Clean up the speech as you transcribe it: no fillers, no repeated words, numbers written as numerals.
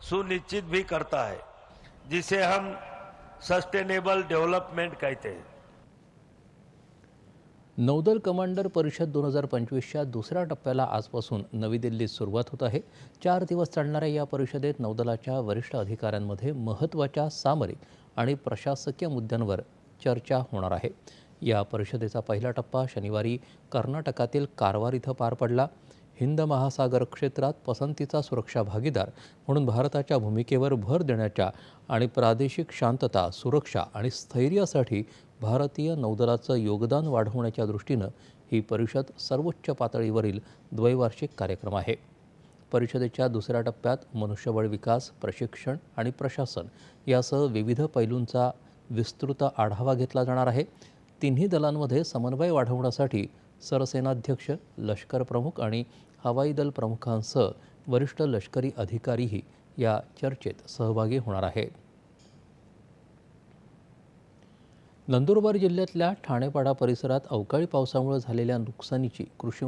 सुनिश्चित भी करता है, जिसे हम सस्टेनेबल डेवलपमेंट कहते हैं। नौदल कमांडर परिषद 2025च्या दुसऱ्या टप्प्याला आजपासून नवी दिल्लीत सुरुवात होत आहे। 4 दिवस चालणाऱ्या या परिषदेत नौदलाच्या वरिष्ठ अधिकाऱ्यांमध्ये महत्त्वाच्या सामरिक आणि प्रशासकीय मुद्द्यांवर चर्चा होणार आहे। या परिषदेचा पहिला टप्पा शनिवारी कर्नाटकातील कारवार इथं पार पडला। हिंद महासागर क्षेत्रात पसंतीचा सुरक्षा भागीदार म्हणून भारताच्या भूमिकेवर भर देण्याच्या आणि प्रादेशिक शांतता, सुरक्षा आणि स्थैर्यासाठी भारतीय नौदलाचं योगदान वाढवण्याच्या दृष्टीनं ही परिषद सर्वोच्च पातळीवरील द्वैवार्षिक कार्यक्रम आहे। परिषदेच्या दुसऱ्या टप्प्यात मनुष्यबळ विकास, प्रशिक्षण आणि प्रशासन यासह विविध पैलूंचा विस्तृत आढावा घेतला जाणार आहे। तिन्ही दलांमध्ये समन्वय वाढवण्यासाठी सरसेनाध्यक्ष, लष्कर प्रमुख आणि हवाई दल प्रमुखांसह वरिष्ठ लष्करी अधिकारीही या चर्चेत सहभागी होणार आहेत। नंदुरबार जिल्ह्यातल्या ठाणेपाडा परिसरात अवकाळी पावसामुळे झालेल्या नुकसानीची कृषी